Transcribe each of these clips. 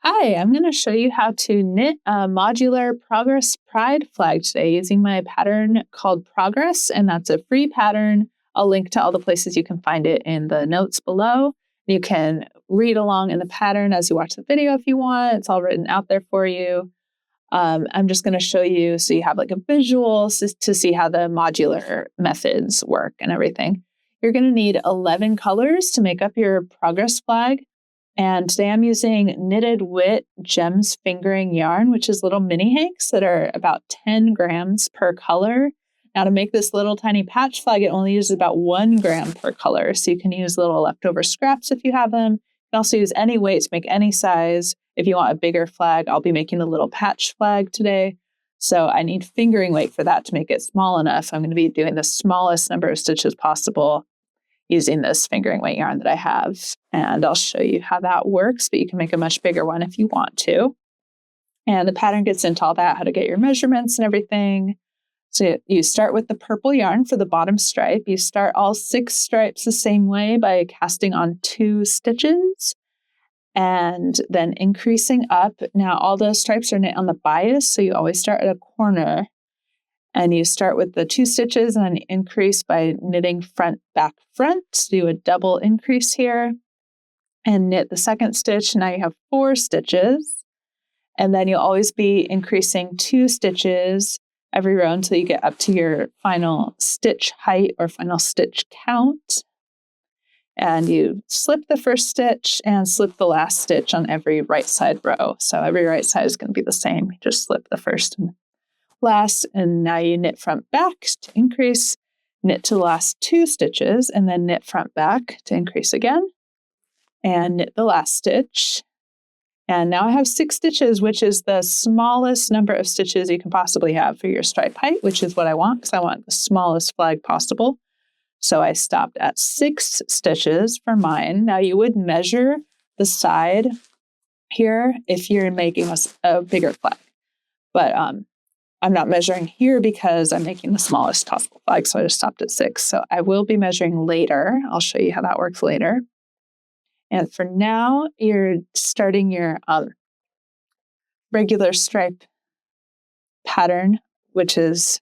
Hi, I'm going to show you how to knit a modular Progress Pride flag today using my pattern called Progress, and that's a free pattern. I'll link to all the places you can find it in the notes below. You can read along in the pattern as you watch the video if you want. It's all written out there for you. I'm just going to show you so you have like a visual to see how the modular methods work and everything. You're going to need 11 colors to make up your Progress flag. And today I'm using Knitted Wit Gems Fingering yarn, which is little mini hanks that are about 10 grams per color. Now to make this little tiny patch flag, it only uses about 1 gram per color. So you can use little leftover scraps if you have them. You can also use any weight to make any size. If you want a bigger flag, I'll be making a little patch flag today. So I need fingering weight for that to make it small enough. I'm going to be doing the smallest number of stitches possible using this fingering weight yarn that I have. And I'll show you how that works, but you can make a much bigger one if you want to. And the pattern gets into all that, how to get your measurements and everything. So you start with the purple yarn for the bottom stripe. You start all 6 stripes the same way by casting on 2 stitches and then increasing up. Now all those stripes are knit on the bias, so you always start at a corner. And you start with the 2 stitches and then increase by knitting front, back, front. Do a double increase here and knit the second stitch. Now you have 4 stitches. And then you'll always be increasing 2 stitches every row until you get up to your final stitch height or final stitch count. And you slip the first stitch and slip the last stitch on every right side row. So every right side is going to be the same. You just slip the first and last, and now you knit front back to increase, knit to the last 2 stitches, and then knit front back to increase again, and knit the last stitch. And now I have 6 stitches, which is the smallest number of stitches you can possibly have for your stripe height, which is what I want because I want the smallest flag possible. So I stopped at 6 stitches for mine. Now you would measure the side here if you're making a bigger flag, but I'm not measuring here because I'm making the smallest possible flag, so I just stopped at 6. So I will be measuring later. I'll show you how that works later. And for now, you're starting your regular stripe pattern, which is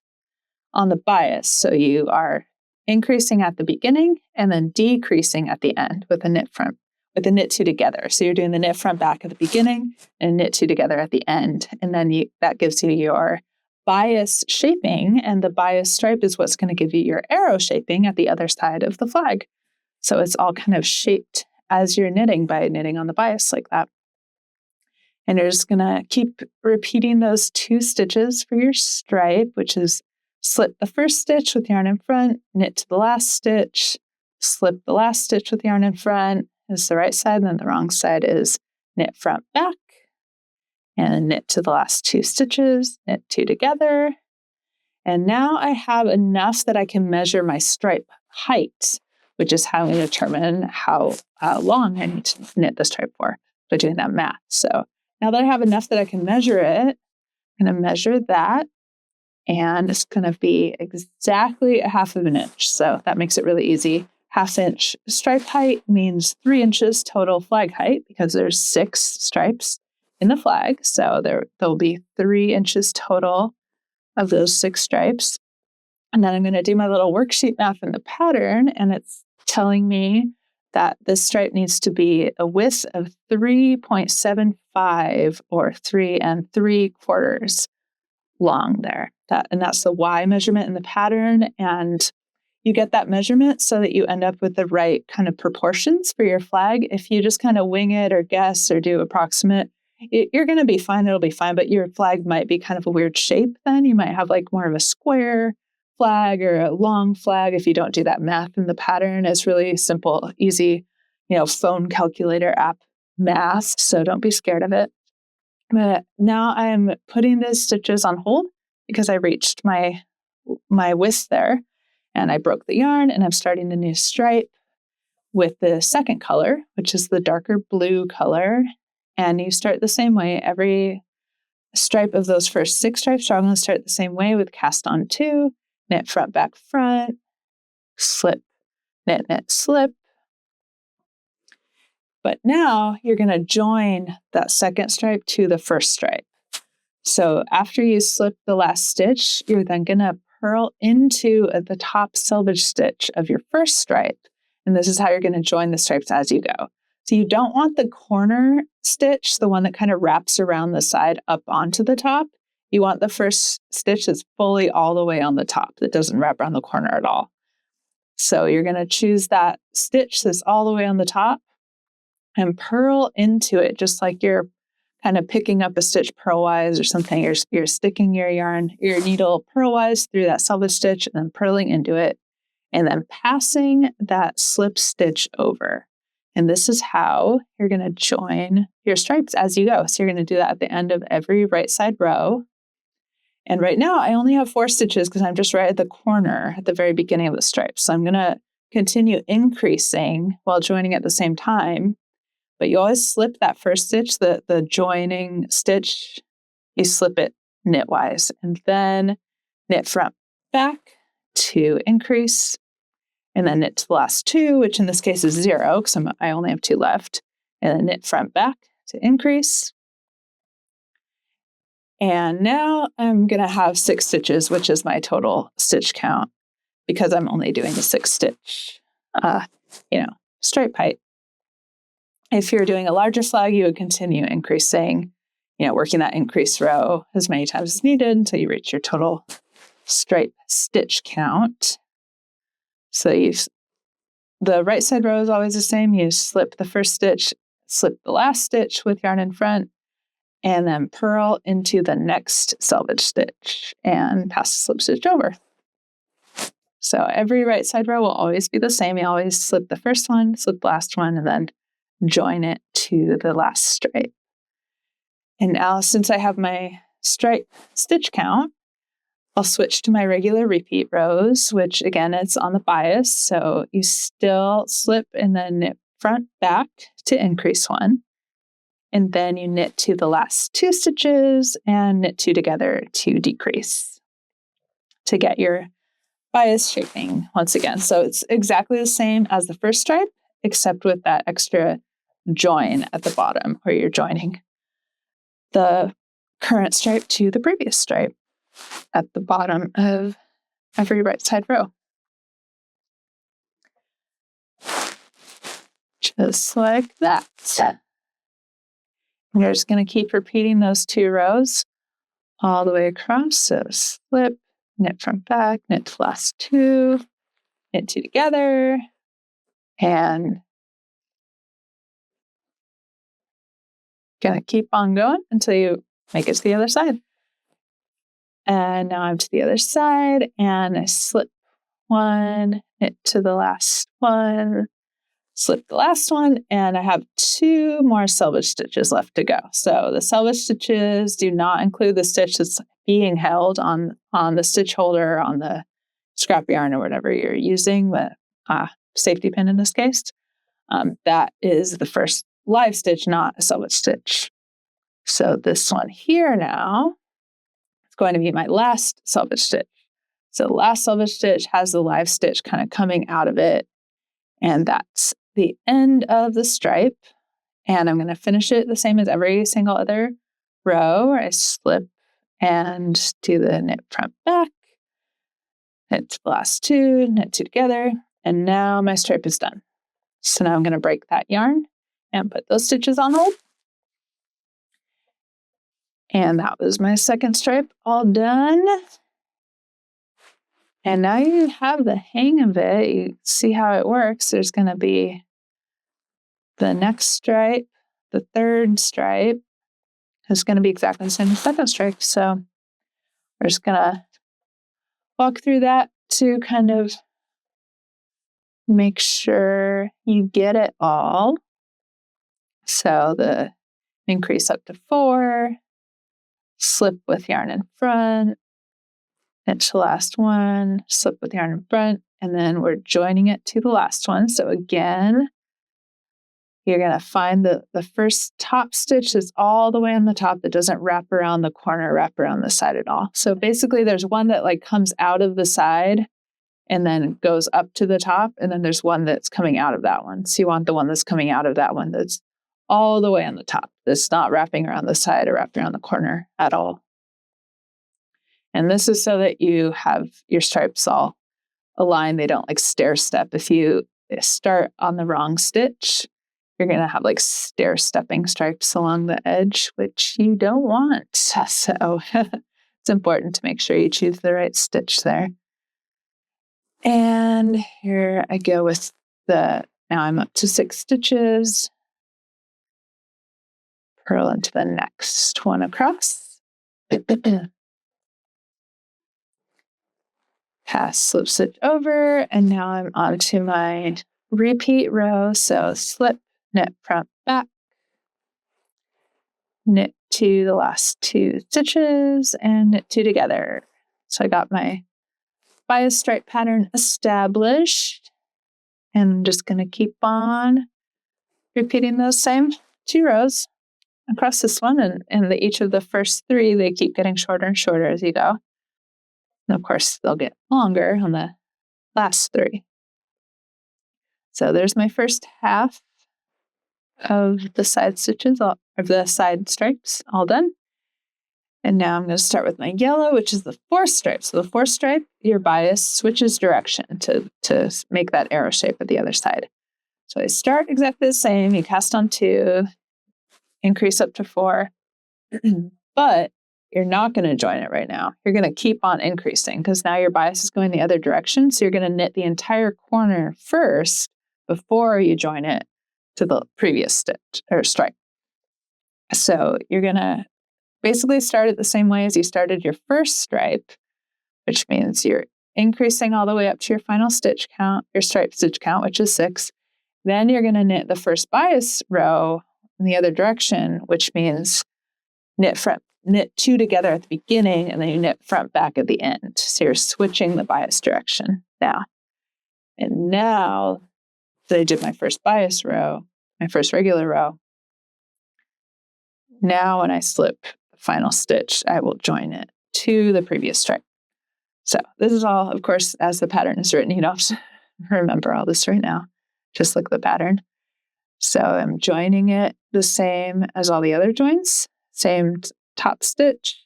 on the bias. So you are increasing at the beginning and then decreasing at the end with a knit front, with the knit 2 together. So you're doing the knit front back at the beginning and knit 2 together at the end. And then that gives you your bias shaping, and the bias stripe is what's going to give you your arrow shaping at the other side of the flag. So it's all kind of shaped as you're knitting by knitting on the bias like that. And you're just going to keep repeating those 2 stitches for your stripe, which is slip the first stitch with yarn in front, knit to the last stitch, slip the last stitch with yarn in front is the right side, and then the wrong side is knit front back, and knit to the last 2 stitches, knit 2 together. And now I have enough that I can measure my stripe height, which is how I determine how long I need to knit the stripe for by doing that math. So now that I have enough that I can measure it, I'm going to measure that, and it's going to be exactly 1/2 inch. So that makes it really easy. 1/2 inch stripe height means 3 inches total flag height because there's 6 stripes in the flag. So there'll be 3 inches total of those 6 stripes. And then I'm going to do my little worksheet math in the pattern, and it's telling me that this stripe needs to be a width of 3.75 or 3 3/4 long there. That's the Y measurement in the pattern. And you get that measurement so that you end up with the right kind of proportions for your flag. If you just kind of wing it or guess or do approximate, you're going to be fine. It'll be fine, but your flag might be kind of a weird shape then. You might have like more of a square flag or a long flag if you don't do that math in the pattern. It's really simple, easy, phone calculator app math. So don't be scared of it. But now I'm putting the stitches on hold because I reached my width there, and I broke the yarn, and I'm starting a new stripe with the second color, which is the darker blue color. And you start the same way. Every stripe of those first 6 stripes are going to start the same way with cast on 2, knit front, back, front, slip, knit, knit, slip. But now you're going to join that second stripe to the first stripe. So after you slip the last stitch, you're then going to purl into the top selvage stitch of your first stripe. And this is how you're going to join the stripes as you go. So you don't want the corner stitch, the one that kind of wraps around the side up onto the top. You want the first stitch that's fully all the way on the top, that doesn't wrap around the corner at all. So you're going to choose that stitch that's all the way on the top and purl into it, just like you're kind of picking up a stitch purlwise or something. You're sticking your needle purlwise through that selvage stitch and then purling into it, and then passing that slip stitch over. And this is how you're going to join your stripes as you go. So you're going to do that at the end of every right side row. And right now I only have 4 stitches because I'm just right at the corner at the very beginning of the stripe. So I'm going to continue increasing while joining at the same time. But you always slip that first stitch, the joining stitch, you slip it knitwise, and then knit front back to increase, and then knit to the last 2, which in this case is 0 because I only have 2 left, and then knit front back to increase. And now I'm going to have 6 stitches, which is my total stitch count because I'm only doing the 6 stitch, stripe height. If you're doing a larger flag, you would continue increasing, working that increase row as many times as needed until you reach your total stripe stitch count. So the right side row is always the same. You slip the first stitch, slip the last stitch with yarn in front, and then purl into the next selvage stitch and pass the slip stitch over. So every right side row will always be the same. You always slip the first one, slip the last one, and then join it to the last stripe. And now, since I have my stripe stitch count, I'll switch to my regular repeat rows, which again, it's on the bias. So you still slip and then knit front back to increase 1. And then you knit to the last 2 stitches and knit 2 together to decrease to get your bias shaping once again. So it's exactly the same as the first stripe, except with that extra join at the bottom where you're joining the current stripe to the previous stripe at the bottom of every right side row. Just like that. And you're just going to keep repeating those 2 rows all the way across. So slip, knit front back, knit to last 2, knit 2 together, and going to keep on going until you make it to the other side. And now I'm to the other side, and I slip 1, knit to the last 1, slip the last one, and I have 2 more selvage stitches left to go. So the selvage stitches do not include the stitch that's being held on the stitch holder, on the scrap yarn or whatever you're using, the safety pin in this case. That is the first live stitch, not a selvage stitch. So this one here now is going to be my last selvage stitch. So the last selvage stitch has the live stitch kind of coming out of it, and that's the end of the stripe. And I'm going to finish it the same as every single other row, where I slip and do the knit front back, knit to the last 2, knit 2 together, and now my stripe is done. So now I'm going to break that yarn and put those stitches on hold. And that was my second stripe all done. And now you have the hang of it. You see how it works. There's going to be the next stripe, the third stripe is going to be exactly the same as the second stripe. So we're just going to walk through that to kind of make sure you get it all. So the increase up to 4, slip with yarn in front, knit to the last one, slip with yarn in front, and then we're joining it to the last one. So again, you're going to find the first top stitch is all the way on the top that doesn't wrap around the corner, wrap around the side at all. So basically there's one that like comes out of the side and then goes up to the top, and then there's one that's coming out of that one. So you want the one that's coming out of that one that's all the way on the top. That's not wrapping around the side or wrapped around the corner at all. And this is so that you have your stripes all aligned. They don't like stair step. If you start on the wrong stitch, you're going to have like stair stepping stripes along the edge, which you don't want. So it's important to make sure you choose the right stitch there. And here I go with now I'm up to 6 stitches. Purl into the next one across. Pass slip stitch over, and now I'm on to my repeat row. So slip, knit front back, knit to the last 2 stitches, and knit 2 together. So I got my bias stripe pattern established, and I'm just going to keep on repeating those same 2 rows across this one, and each of the first 3, they keep getting shorter and shorter as you go. And of course, they'll get longer on the last 3. So there's my first half of the side stitches, of the side stripes, all done. And now I'm going to start with my yellow, which is the 4th stripe. So the 4th stripe, your bias switches direction to make that arrow shape at the other side. So I start exactly the same. You cast on 2, increase up to 4, but you're not going to join it right now. You're going to keep on increasing because now your bias is going the other direction. So you're going to knit the entire corner first before you join it to the previous stitch or stripe. So you're going to basically start it the same way as you started your first stripe, which means you're increasing all the way up to your final stitch count, your stripe stitch count, which is 6. Then you're going to knit the first bias row in the other direction, which means knit 2 together at the beginning, and then you knit front back at the end. So you're switching the bias direction now. And now that I did my first bias row, my first regular row, now when I slip the final stitch, I will join it to the previous stripe. So this is all, of course, as the pattern is written. You don't have to remember all this right now. Just look at the pattern. So I'm joining it the same as all the other joins, same top stitch,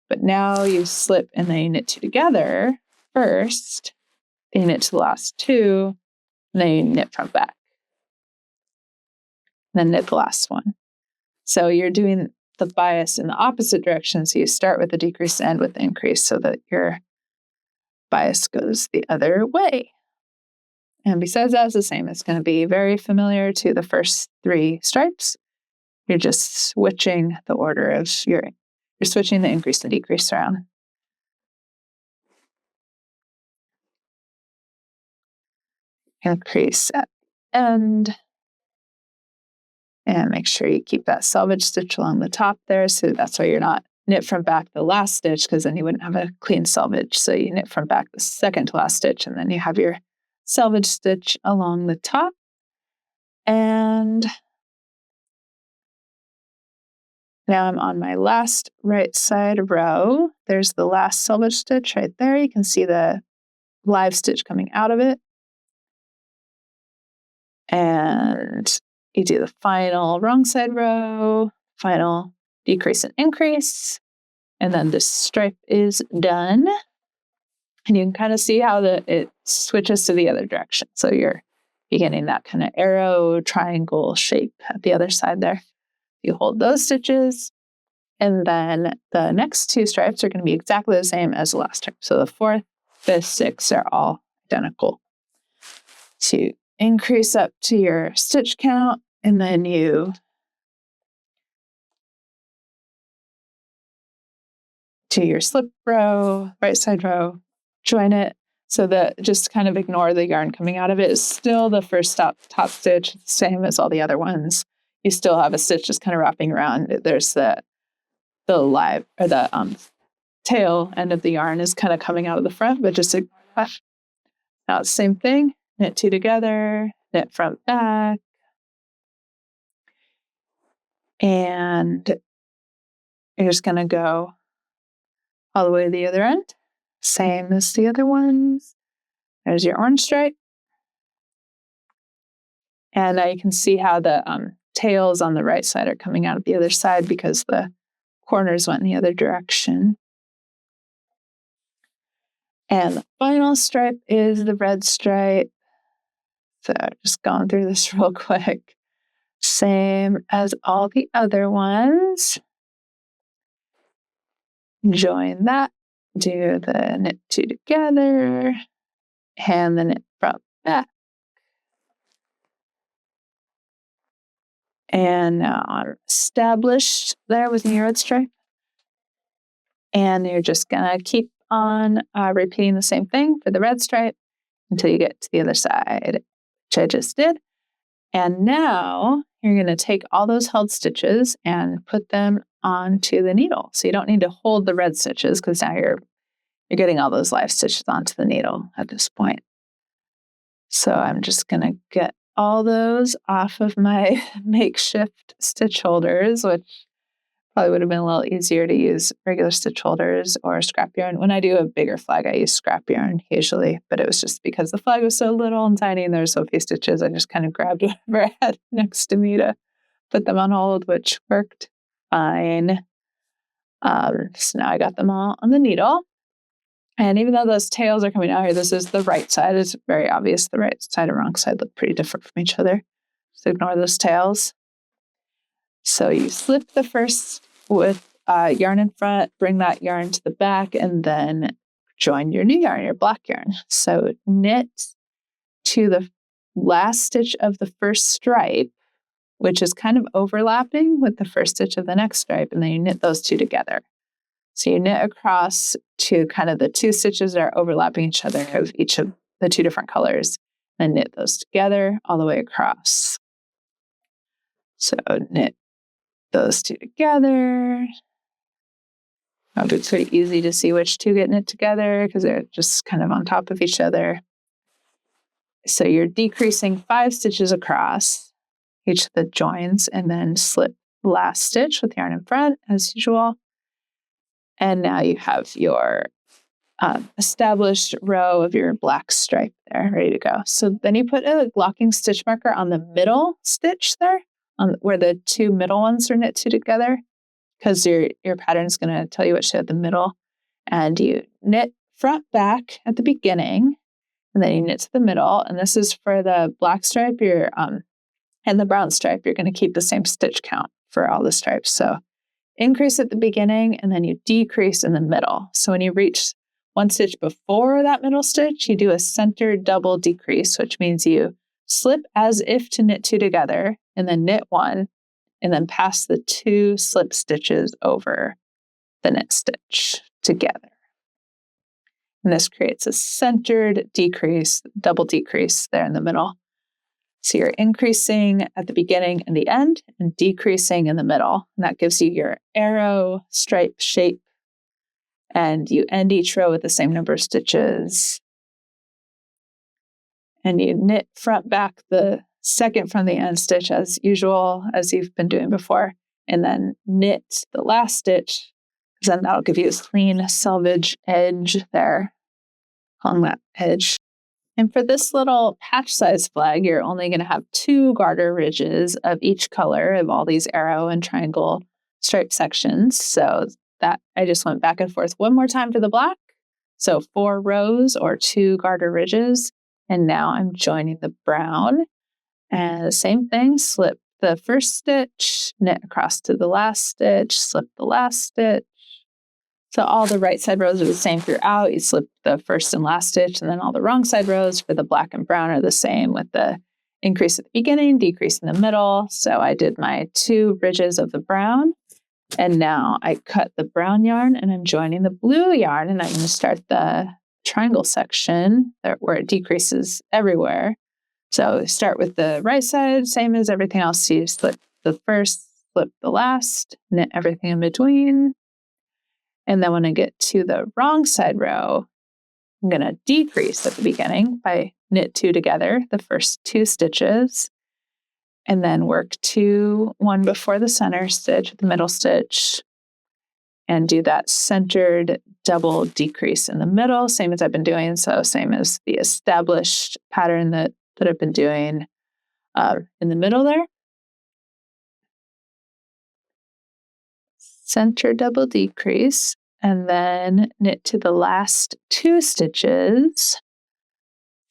but now you slip and then you knit 2 together first, then you knit to the last 2, and then you knit front back, and then knit the last one. So you're doing the bias in the opposite direction. So you start with the decrease, end with the increase so that your bias goes the other way. And besides that, it's the same. It's going to be very familiar to the first 3 stripes. You're just switching the order of you're switching the increase and decrease around. Increase at end. And make sure you keep that selvage stitch along the top there. So that's why you're not knit front back the last stitch, because then you wouldn't have a clean selvage. So you knit front back the second to last stitch, and then you have your selvage stitch along the top. And now I'm on my last right side row. There's the last selvage stitch right there. You can see the live stitch coming out of it. And you do the final wrong side row, final decrease and increase, and then this stripe is done. And you can kind of see how it switches to the other direction. So you're beginning that kind of arrow triangle shape at the other side there. You hold those stitches, and then the next 2 stripes are going to be exactly the same as the last stripe. So the 4th, 5th, 6th are all identical. To increase up to your stitch count, and then you to your slip row, right side row, join it so that just kind of ignore the yarn coming out of it. It's still the first top stitch, same as all the other ones. You still have a stitch just kind of wrapping around. There's the live or the tail end of the yarn is kind of coming out of the front, but just ignore that. Now it's the same thing. Knit 2 together, knit front back, and you're just going to go all the way to the other end, same as the other ones. There's your orange stripe. And now you can see how the tails on the right side are coming out of the other side because the corners went in the other direction. And the final stripe is the red stripe. So just going through this real quick. Same as all the other ones. Join that. Do the knit 2 together. Hand the knit front back. And now I'm established there with your red stripe. And you're just going to keep on repeating the same thing for the red stripe until you get to the other side, which I just did. And now you're going to take all those held stitches and put them onto the needle. So you don't need to hold the red stitches because now you're getting all those live stitches onto the needle at this point. So I'm just going to get all those off of my makeshift stitch holders, which probably would have been a little easier to use regular stitch holders or scrap yarn. When I do a bigger flag, I use scrap yarn usually, but it was just because the flag was so little and tiny and there were so few stitches, I just kind of grabbed whatever I had next to me to put them on hold, which worked fine. So now I got them all on the needle. And even though those tails are coming out here, this is the right side. It's very obvious the right side and wrong side look pretty different from each other. So ignore those tails. So you slip the first with yarn in front, bring that yarn to the back, and then join your new yarn, your black yarn. So knit to the last stitch of the first stripe, which is kind of overlapping with the first stitch of the next stripe, and then you knit those two together. So you knit across to kind of the two stitches that are overlapping each other of each of the two different colors, and knit those together all the way across. So knit those two together. It'll be pretty easy to see which two get knit together because they're just kind of on top of each other. So you're decreasing 5 stitches across each of the joins and then slip the last stitch with yarn in front as usual. And now you have your established row of your black stripe there ready to go. So then you put a locking stitch marker on the middle stitch there, where the two middle ones are knit two together, because your pattern is going to tell you what to at the middle. And you knit front back at the beginning, and then you knit to the middle. And this is for the black stripe, and the brown stripe. You're going to keep the same stitch count for all the stripes. So increase at the beginning, and then you decrease in the middle. So when you reach one stitch before that middle stitch, you do a center double decrease, which means you slip as if to knit two together, and then knit one, and then pass the two slip stitches over the knit stitch together. And this creates a centered decrease, double decrease there in the middle. So you're increasing at the beginning and the end and decreasing in the middle. And that gives you your arrow stripe shape. And you end each row with the same number of stitches. And you knit front back the second from the end stitch as usual, as you've been doing before. And then knit the last stitch, because then that'll give you a clean selvage edge there on that edge. And for this little patch size flag, you're only going to have 2 garter ridges of each color of all these arrow and triangle stripe sections. So that I just went back and forth one more time for the black. So 4 rows or 2 garter ridges. And now I'm joining the brown. And the same thing, slip the first stitch, knit across to the last stitch, slip the last stitch. So all the right side rows are the same throughout. You slip the first and last stitch, and then all the wrong side rows for the black and brown are the same with the increase at the beginning, decrease in the middle. So I did my 2 ridges of the brown, and now I cut the brown yarn and I'm joining the blue yarn, and I'm going to start the triangle section where it decreases everywhere. So start with the right side, same as everything else. So you slip the first, slip the last, knit everything in between. And then when I get to the wrong side row, I'm going to decrease at the beginning by knit 2 together, the first 2 stitches, and then work 2, 1 before the center stitch, the middle stitch, and do that centered double decrease in the middle, same as I've been doing. So same as the established pattern that I've been doing in the middle there. Center double decrease, and then knit to the last 2 stitches.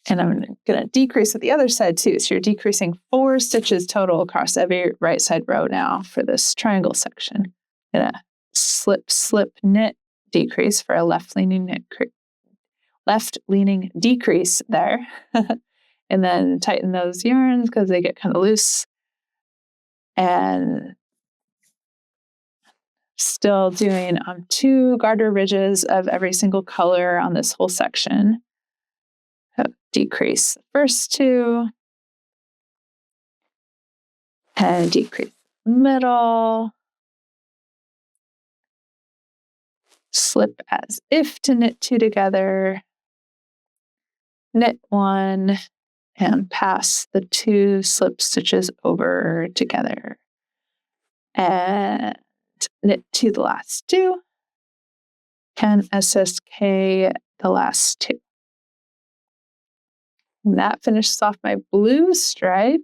And I'm going to decrease at the other side too. So you're decreasing 4 stitches total across every right side row now for this triangle section. Going to slip, slip, knit, decrease for a left-leaning decrease there. And then tighten those yarns because they get kind of loose. And still doing 2 garter ridges of every single color on this whole section. Decrease the first 2 and decrease the middle. Slip as if to knit 2 together. Knit 1 and pass the 2 slip stitches over together. And knit to the last 2 and SSK the last 2. And that finishes off my blue stripe.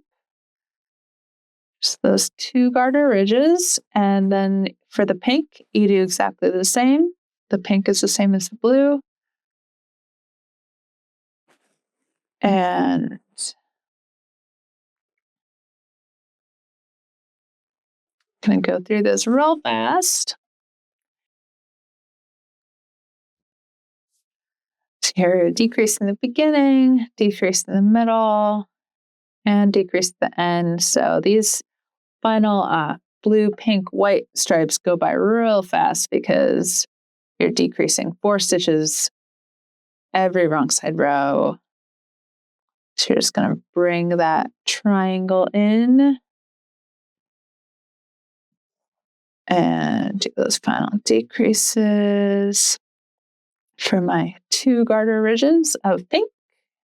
Just those 2 garter ridges. And then for the pink, you do exactly the same. The pink is the same as the blue. And I'm going to go through this real fast. So here, decrease in the beginning, decrease in the middle, and decrease at the end. So these final blue, pink, white stripes go by real fast because you're decreasing 4 stitches every wrong side row. So you're just going to bring that triangle in and do those final decreases for my 2 garter ridges of pink.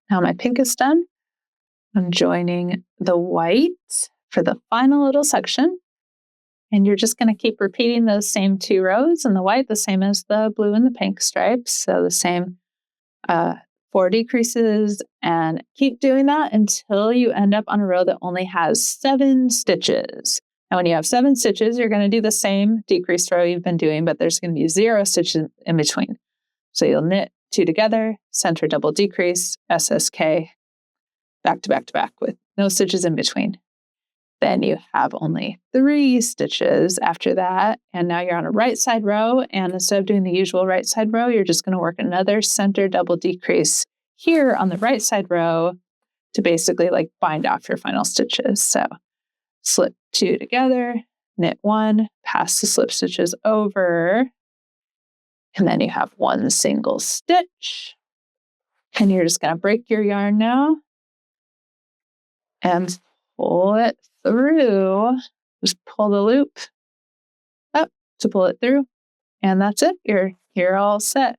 Now my pink is done. I'm joining the white for the final little section. And you're just going to keep repeating those same 2 rows in the white, the same as the blue and the pink stripes. So the same 4 decreases, and keep doing that until you end up on a row that only has 7 stitches. And when you have 7 stitches, you're going to do the same decreased row you've been doing, but there's going to be 0 stitches in between. So you'll knit 2 together, center double decrease, SSK, back to back to back with no stitches in between. Then you have only 3 stitches after that. And now you're on a right side row. And instead of doing the usual right side row, you're just going to work another center double decrease here on the right side row to basically like bind off your final stitches. So slip 2 together, knit 1, pass the slip stitches over. And then you have 1 single stitch. And you're just going to break your yarn now and pull it through. Just pull the loop up to pull it through. And that's it. You're all set.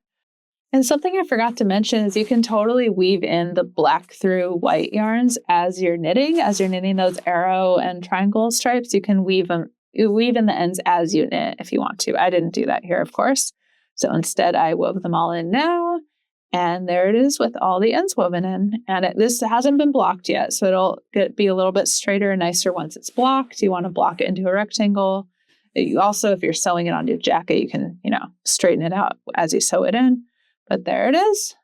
And something I forgot to mention is you can totally weave in the black through white yarns as you're knitting those arrow and triangle stripes. You can weave in the ends as you knit if you want to. I didn't do that here, of course. So instead I wove them all in now. And there it is with all the ends woven in. And this hasn't been blocked yet, so it'll be a little bit straighter and nicer once it's blocked. You want to block it into a rectangle. You also, if you're sewing it on your jacket, you can, straighten it out as you sew it in. But there it is.